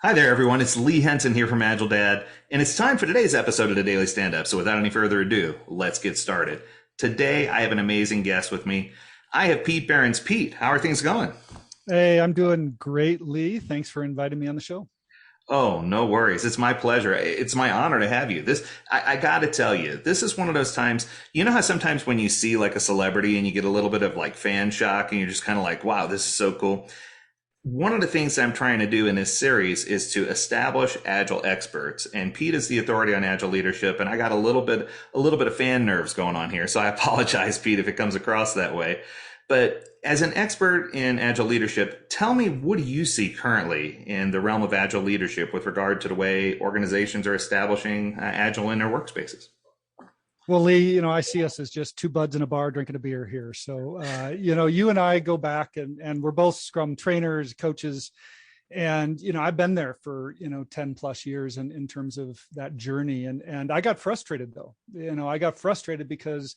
Hi there, everyone. It's Lee Henson here from Agile Dad, and it's time for today's episode of the Daily Stand-Up. So without any further ado, let's get started. Today, I have an amazing guest with me. I have Pete Behrens. Pete, how are things going? Hey, I'm doing great, Lee. Thanks for inviting me on the show. Oh, no worries. It's my pleasure. It's my honor to have you. I got to tell you, this is one of those times, you know how sometimes when you see like a celebrity and you get a little bit of like fan shock and you're just kind of like, wow, this is so cool. One of the things that I'm trying to do in this series is to establish Agile experts, and Pete is the authority on Agile leadership. And I got a little bit of fan nerves going on here, so I apologize, Pete, if it comes across that way. But as an expert in Agile leadership, tell me, what do you see currently in the realm of Agile leadership with regard to the way organizations are establishing Agile in their workspaces? Well, Lee, I see us as just two buds in a bar drinking a beer here. So, you and I go back and we're both Scrum trainers, coaches. And, I've been there for, 10 plus years in terms of that journey. And I got frustrated though. I got frustrated because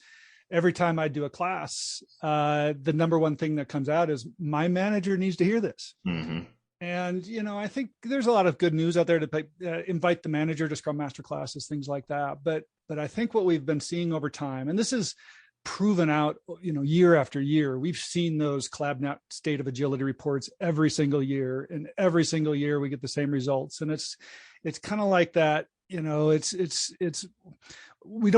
every time I do a class, the number one thing that comes out is my manager needs to hear this. Mm-hmm. And, I think there's a lot of good news out there to invite the manager to Scrum Master classes, things like that. But I think what we've been seeing over time, and this is proven out, year after year, we've seen those ClabNet State of Agility reports every single year, and every single year we get the same results. And it's kind of like that, if we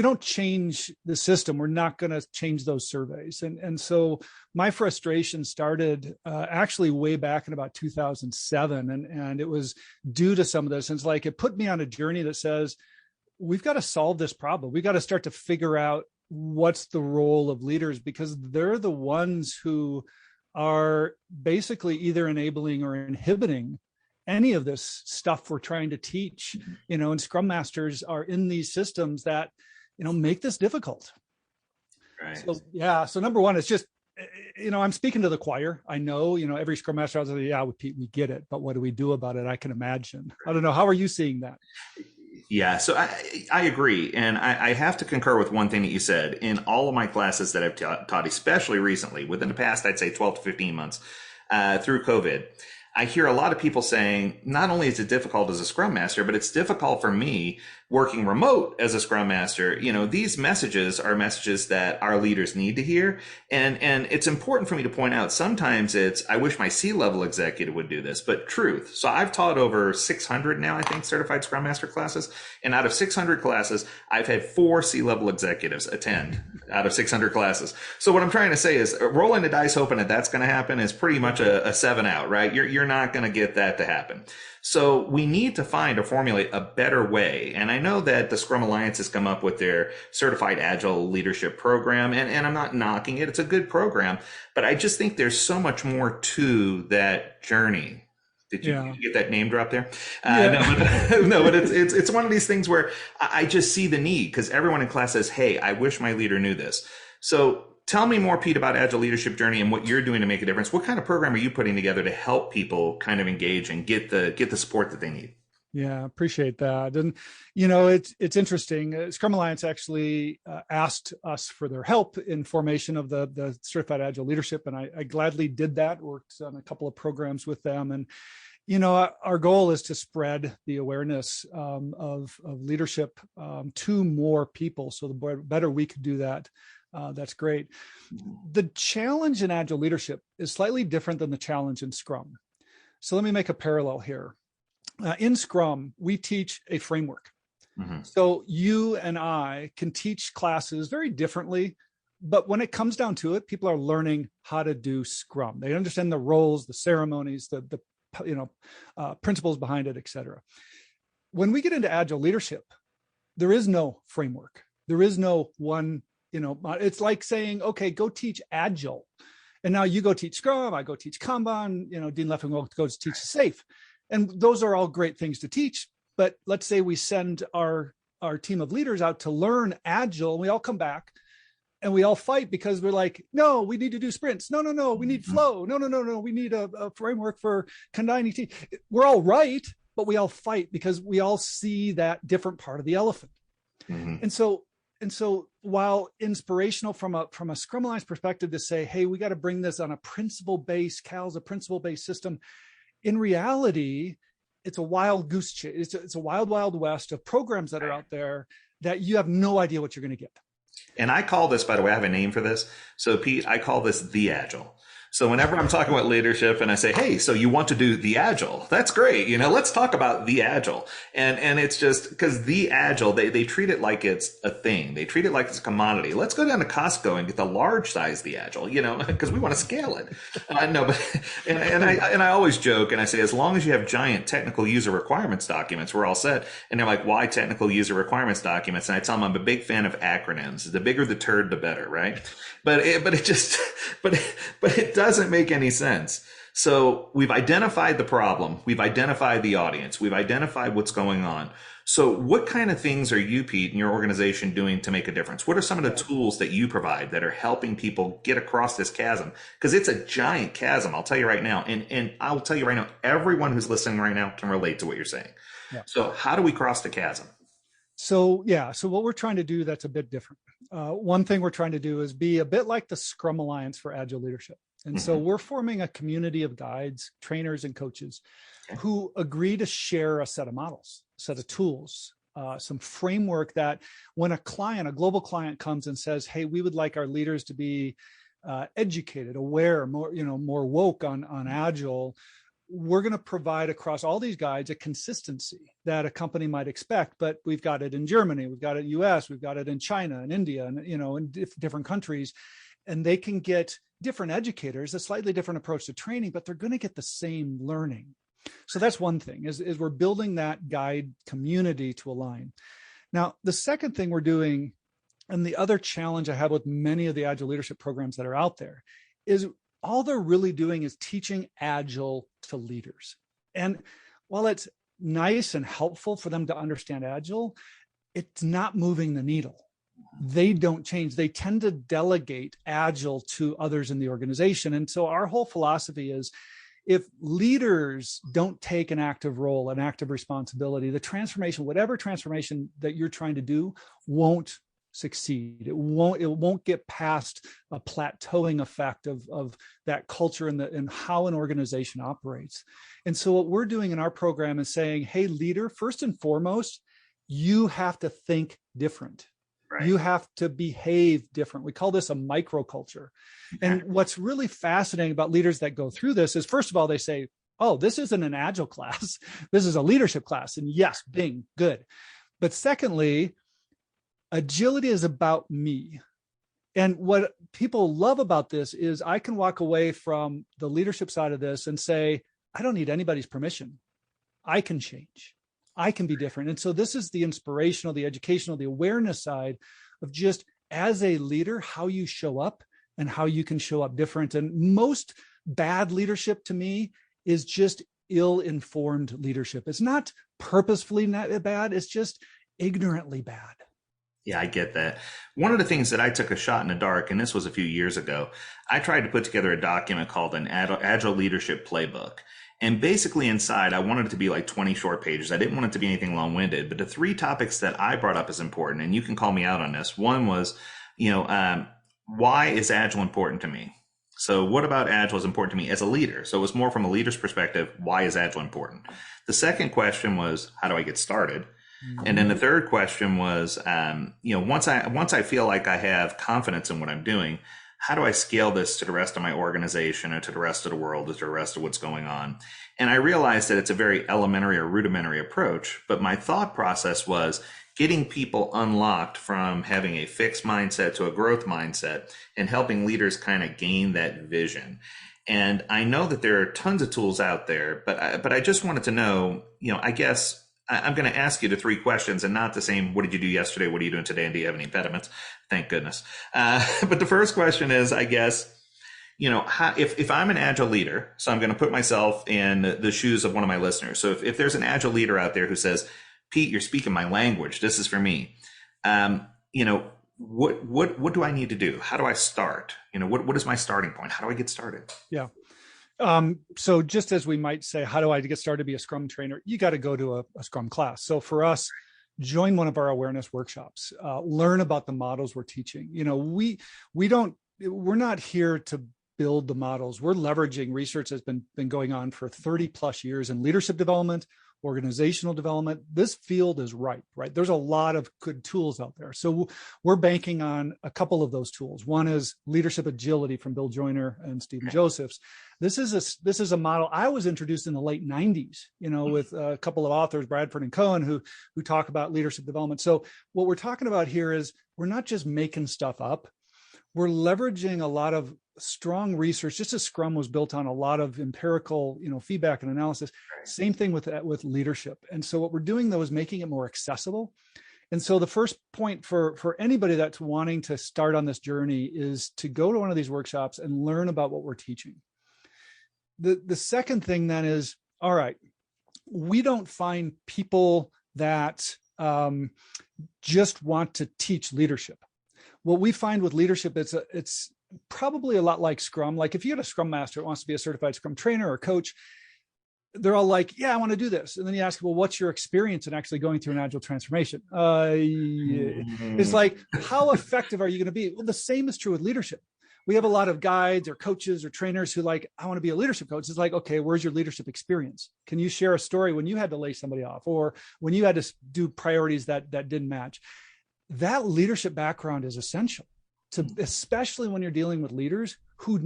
don't change the system, we're not going to change those surveys. And so my frustration started actually way back in about 2007. And it was due to some of this. And it's like, it put me on a journey that says, we've got to solve this problem. We've got to start to figure out what's the role of leaders, because they're the ones who are basically either enabling or inhibiting any of this stuff we're trying to teach, and Scrum Masters are in these systems that, make this difficult. Right. So, yeah. So number one, it's just, I'm speaking to the choir. I know, every Scrum Master, I was like, yeah, Pete, we get it, but what do we do about it? I can imagine. I don't know. How are you seeing that? Yeah, so I agree. And I have to concur with one thing that you said. In all of my classes that I've taught, especially recently, within the past, I'd say 12 to 15 months, through COVID, I hear a lot of people saying, not only is it difficult as a Scrum Master, but it's difficult for me working remote as a Scrum Master. These messages are messages that our leaders need to hear. And it's important for me to point out, sometimes I wish my C-level executive would do this, but truth. So I've taught over 600 now, I think, certified Scrum Master classes. And out of 600 classes, I've had 4 C-level executives attend out of 600 classes. So what I'm trying to say is, rolling the dice hoping that that's going to happen is pretty much a 7 out, right? You're not going to get that to happen. So we need to find or formulate a better way. And I know that the Scrum Alliance has come up with their Certified Agile Leadership program, and I'm not knocking it. It's a good program, but I just think there's so much more to that journey. Did you get that name drop there? No, but it's one of these things where I just see the need, because everyone in class says, hey, I wish my leader knew this. So tell me more, Pete, about Agile Leadership Journey and what you're doing to make a difference. What kind of program are you putting together to help people kind of engage and get the support that they need? Yeah, appreciate that. And, it's interesting. Scrum Alliance actually asked us for their help in formation of the Certified Agile Leadership. And I gladly did that, worked on a couple of programs with them. And, our goal is to spread the awareness of leadership to more people. So the better we could do that, that's great. The challenge in Agile leadership is slightly different than the challenge in Scrum. So let me make a parallel here. In Scrum, we teach a framework. Mm-hmm. So you and I can teach classes very differently, but when it comes down to it, people are learning how to do Scrum. They understand the roles, the ceremonies, the principles behind it, et cetera. When we get into Agile leadership, there is no framework. There is no one, it's like saying, okay, go teach Agile. And now you go teach Scrum, I go teach Kanban, Dean Leffingwell goes teach SAFe. And those are all great things to teach. But let's say we send our team of leaders out to learn Agile, and we all come back and we all fight because we're like, no, we need to do sprints. No, we need flow. No, we need a framework for Kundalini team. We're all right, but we all fight because we all see that different part of the elephant. Mm-hmm. And so while inspirational from a Scrum Alliance perspective to say, hey, we got to bring this on a principle-based, CAL's a principle-based system, in reality, it's a wild goose chase. It's a wild, wild west of programs that are out there that you have no idea what you're going to get. And I call this, by the way, I have a name for this. So, Pete, I call this the Agile. So whenever I'm talking about leadership and I say, hey, so you want to do the Agile? That's great. Let's talk about the Agile. And it's just because the Agile, they treat it like it's a thing. They treat it like it's a commodity. Let's go down to Costco and get the large size the Agile, because we want to scale it. No, but, and I always joke and I say, as long as you have giant technical user requirements documents, we're all set. And they're like, why technical user requirements documents? And I tell them I'm a big fan of acronyms. The bigger the turd, the better, right? But it doesn't make any sense. So we've identified the problem. We've identified the audience. We've identified what's going on. So what kind of things are you, Pete, and your organization doing to make a difference? What are some of the tools that you provide that are helping people get across this chasm? Because it's a giant chasm, I'll tell you right now. And I'll tell you right now, everyone who's listening right now can relate to what you're saying. Yeah. So how do we cross the chasm? So what we're trying to do that's a bit different. One thing we're trying to do is be a bit like the Scrum Alliance for Agile Leadership. And so we're forming a community of guides, trainers, and coaches who agree to share a set of models, a set of tools, some framework that when a global client comes and says, hey, we would like our leaders to be educated, aware, more woke on Agile, we're going to provide across all these guides a consistency that a company might expect, but we've got it in Germany, we've got it in US, we've got it in China and India, and in different countries, and they can get different educators, a slightly different approach to training, but they're going to get the same learning. So that's one thing is we're building that guide community to align. Now, the second thing we're doing, and the other challenge I have with many of the Agile leadership programs that are out there, is all they're really doing is teaching Agile to leaders. And while it's nice and helpful for them to understand Agile, it's not moving the needle. They don't change. They tend to delegate Agile to others in the organization. And so our whole philosophy is if leaders don't take an active role, an active responsibility, the transformation, whatever transformation that you're trying to do, won't succeed. It won't get past a plateauing effect of that culture and how an organization operates. And so what we're doing in our program is saying, hey, leader, first and foremost, you have to think different. Right. You have to behave different. We call this a microculture. And what's really fascinating about leaders that go through this is, first of all, they say, oh, this isn't an Agile class. This is a leadership class. And yes, bing, good. But secondly, agility is about me. And what people love about this is I can walk away from the leadership side of this and say, I don't need anybody's permission. I can change. I can be different. And so this is the inspirational, the educational, the awareness side of just as a leader, how you show up and how you can show up different. And most bad leadership to me is just ill-informed leadership. It's not purposefully bad. It's just ignorantly bad. Yeah, I get that. One of the things that I took a shot in the dark, and this was a few years ago, I tried to put together a document called an Agile Leadership Playbook. And basically inside, I wanted it to be like 20 short pages. I didn't want it to be anything long-winded, but the three topics that I brought up as important, and you can call me out on this. One was, why is Agile important to me? So what about Agile is important to me as a leader? So it was more from a leader's perspective, why is Agile important? The second question was, how do I get started? And then the third question was, once I feel like I have confidence in what I'm doing, how do I scale this to the rest of my organization or to the rest of the world or to the rest of what's going on? And I realized that it's a very elementary or rudimentary approach, but my thought process was getting people unlocked from having a fixed mindset to a growth mindset and helping leaders kind of gain that vision. And I know that there are tons of tools out there, but I just wanted to know, I guess I'm going to ask you the three questions and not the same, what did you do yesterday? What are you doing today? And do you have any impediments? Thank goodness. But the first question is, I guess, if I'm an Agile leader, so I'm going to put myself in the shoes of one of my listeners. So if there's an Agile leader out there who says, Pete, you're speaking my language. This is for me. What do I need to do? How do I start? What is my starting point? How do I get started? Yeah. So just as we might say, how do I get started to be a Scrum trainer? You got to go to a Scrum class. So for us, join one of our awareness workshops, learn about the models we're teaching. We're not here to build the models. We're leveraging research that's been going on for 30 plus years in leadership development, organizational development. This field is ripe, right? There's a lot of good tools out there. So we're banking on a couple of those tools. One is leadership agility from Bill Joyner and Stephen Josephs. This is a model I was introduced in the late 90s, with a couple of authors, Bradford and Cohen, who talk about leadership development. So what we're talking about here is we're not just making stuff up. We're leveraging a lot of strong research. Just as Scrum was built on a lot of empirical, feedback and analysis. Same thing with leadership. And so what we're doing though is making it more accessible. And so the first point for anybody that's wanting to start on this journey is to go to one of these workshops and learn about what we're teaching. The second thing then is, all right, we don't find people that just want to teach leadership. What we find with leadership, it's probably a lot like Scrum. Like if you had a Scrum Master that wants to be a certified Scrum trainer or coach, they're all like, yeah, I want to do this. And then you ask, well, what's your experience in actually going through an agile transformation? It's like, how effective are you going to be? Well, the same is true with leadership. We have a lot of guides or coaches or trainers who like, I want to be a leadership coach. It's like, okay, where's your leadership experience? Can you share a story when you had to lay somebody off or when you had to do priorities that didn't match? That leadership background is essential to, especially when you're dealing with leaders who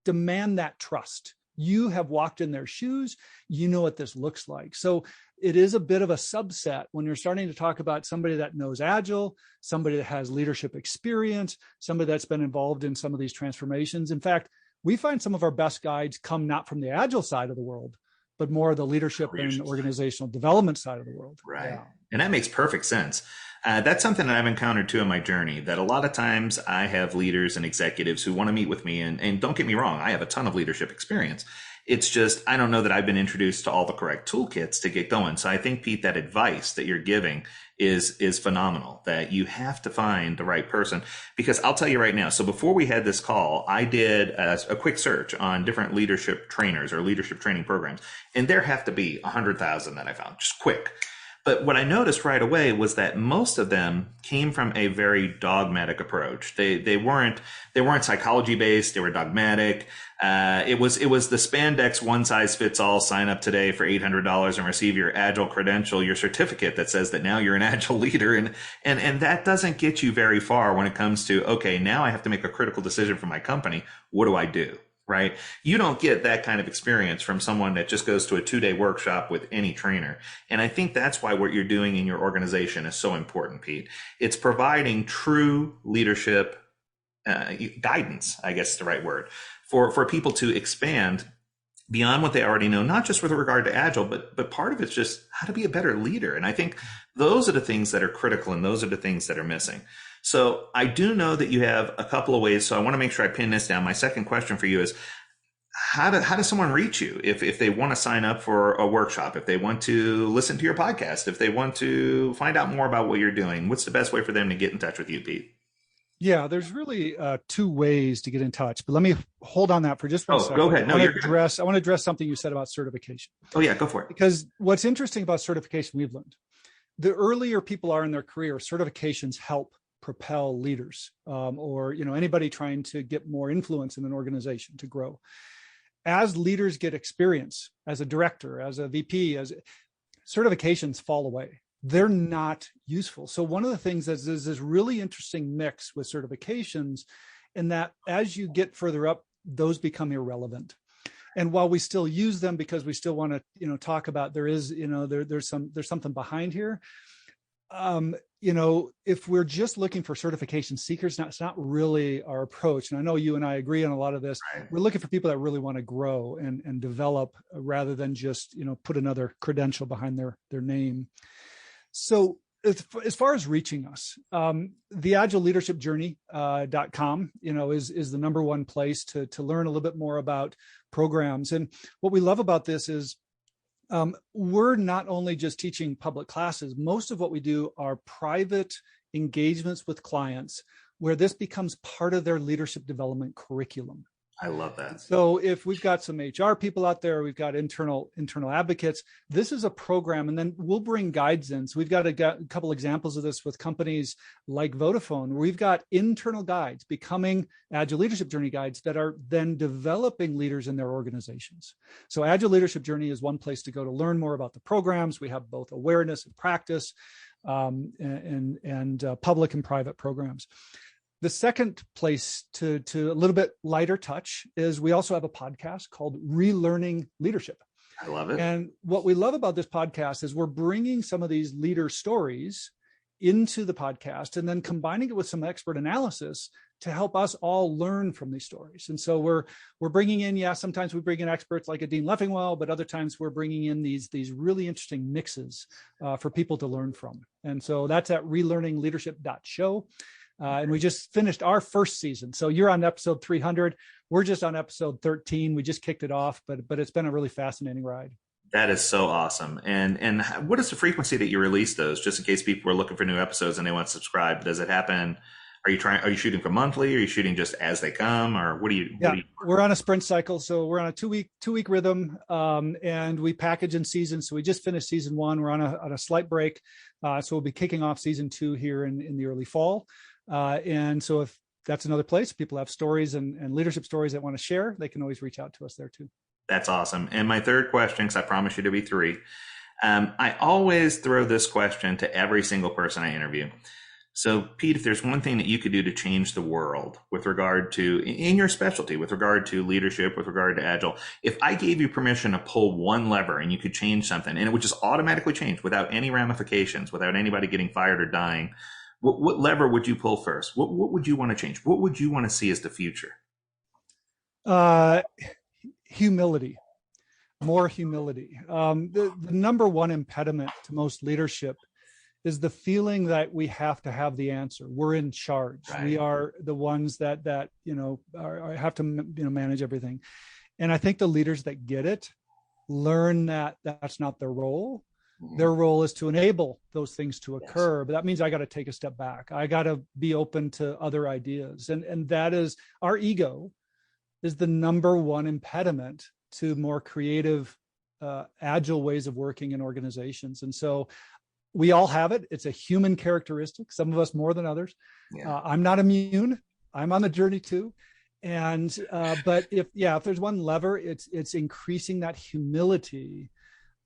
demand that trust. You have walked in their shoes. You know what this looks like. So it is a bit of a subset when you're starting to talk about somebody that knows Agile, somebody that has leadership experience, somebody that's been involved in some of these transformations. In fact, we find some of our best guides come not from the Agile side of the world, but more the leadership and organizational development side of the world. Right. Yeah. And that makes perfect sense. That's something that I've encountered too in my journey, that a lot of times I have leaders and executives who want to meet with me. And don't get me wrong, I have a ton of leadership experience. It's just, I don't know that I've been introduced to all the correct toolkits to get going. So I think, Pete, that advice that you're giving is phenomenal, that you have to find the right person. Because I'll tell you right now, so before we had this call, I did a quick search on different leadership trainers or leadership training programs. And there have to be 100,000 that I found, just quick. But what I noticed right away was that most of them came from a very dogmatic approach. They weren't psychology based. They were dogmatic. It was the spandex one size fits all. Sign up today for $800 and receive your Agile credential, your certificate that says that now you're an Agile leader. And that doesn't get you very far when it comes to, okay, now I have to make a critical decision for my company. What do I do? Right? You don't get that kind of experience from someone that just goes to a 2-day workshop with any trainer. And I think that's why what you're doing in your organization is so important, Pete. It's providing true leadership guidance, I guess is the right word, for people to expand beyond what they already know, not just with regard to Agile, but part of it's just how to be a better leader. And I think those are the things that are critical and those are the things that are missing. So I do know that you have a couple of ways. So I want to make sure I pin this down. My second question for you is, how does someone reach you if they want to sign up for a workshop, if they want to listen to your podcast, if they want to find out more about what you're doing? What's the best way for them to get in touch with you, Pete? Yeah, there's really two ways to get in touch, but let me hold on that for just one second. Go ahead. No, I want to address something you said about certification. Oh yeah, go for it. Because what's interesting about certification, we've learned, the earlier people are in their career, certifications help propel leaders or anybody trying to get more influence in an organization to grow. As leaders get experience, as a director, as a VP, as certifications fall away. They're not useful. So one of the things is this really interesting mix with certifications in that as you get further up, those become irrelevant. And while we still use them because we still want to, talk about there is, there's something behind here. If we're just looking for certification seekers, it's not really our approach. And I know you and I agree on a lot of this. Right. We're looking for people that really want to grow and develop rather than just, put another credential behind their name. So as far as reaching us, the agileleadershipjourney.com, is the number one place to learn a little bit more about programs. And what we love about this is we're not only just teaching public classes. Most of what we do are private engagements with clients where this becomes part of their leadership development curriculum. I love that. So if we've got some HR people out there, we've got internal advocates, this is a program, and then we'll bring guides in. So we've got a couple examples of this with companies like Vodafone, where we've got internal guides, becoming Agile Leadership Journey guides that are then developing leaders in their organizations. So Agile Leadership Journey is one place to go to learn more about the programs. We have both awareness and practice, and public and private programs. The second place to a little bit lighter touch is we also have a podcast called Relearning Leadership. I love it. And what we love about this podcast is we're bringing some of these leader stories into the podcast and then combining it with some expert analysis to help us all learn from these stories. And so we're bringing in, sometimes we bring in experts like a Dean Leffingwell, but other times we're bringing in these really interesting mixes for people to learn from. And so that's at relearningleadership.show. And we just finished our first season. So you're on episode 300. We're just on episode 13. We just kicked it off, but it's been a really fascinating ride. That is so awesome. And what is the frequency that you release those, just in case people are looking for new episodes and they want to subscribe? Does it happen? Are you shooting for monthly? Are you shooting just as they come, or what do you? We're on a sprint cycle, so we're on a two week rhythm, and we package in seasons. So we just finished season 1. We're on a slight break, so we'll be kicking off season 2 here in the early fall. And so if that's another place, people have stories and leadership stories that want to share, they can always reach out to us there too. That's awesome. And my third question, because I promise you to be 3, I always throw this question to every single person I interview. So Pete, if there's one thing that you could do to change the world with regard to, in your specialty, with regard to leadership, with regard to Agile, if I gave you permission to pull one lever and you could change something and it would just automatically change without any ramifications, without anybody getting fired or dying, what lever would you pull first? What would you want to change? What would you want to see as the future? Humility, more humility. The number one impediment to most leadership is the feeling that we have to have the answer. We're in charge. Right. We are the ones that have to manage everything. And I think the leaders that get it learn that that's not their role. Their role is to enable those things to occur. Yes. But that means I got to take a step back. I got to be open to other ideas. And that is, our ego is the number one impediment to more creative, agile ways of working in organizations. And so we all have it. It's a human characteristic, some of us more than others. Yeah. I'm not immune. I'm on the journey too. And, but if there's one lever, it's increasing that humility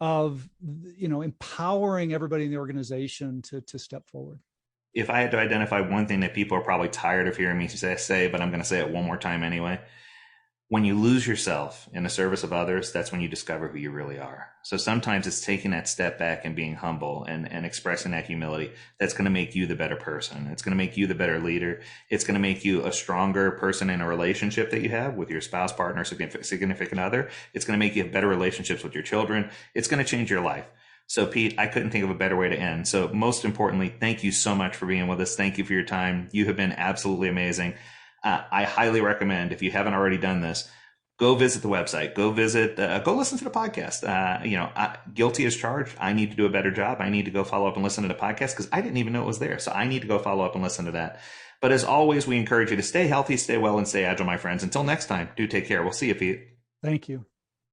of, empowering everybody in the organization to step forward. If I had to identify one thing that people are probably tired of hearing me say, but I'm going to say it one more time anyway. When you lose yourself in the service of others, that's when you discover who you really are. So sometimes it's taking that step back and being humble and expressing that humility. That's going to make you the better person. It's going to make you the better leader. It's going to make you a stronger person in a relationship that you have with your spouse, partner, significant other. It's going to make you have better relationships with your children. It's going to change your life. So Pete, I couldn't think of a better way to end. So most importantly, thank you so much for being with us. Thank you for your time. You have been absolutely amazing. I highly recommend, if you haven't already done this, go visit the website, go listen to the podcast. Guilty as charged. I need to do a better job. I need to go follow up and listen to the podcast because I didn't even know it was there. So I need to go follow up and listen to that. But as always, we encourage you to stay healthy, stay well, and stay agile, my friends. Until next time, do take care. We'll see you, Pete. Thank you.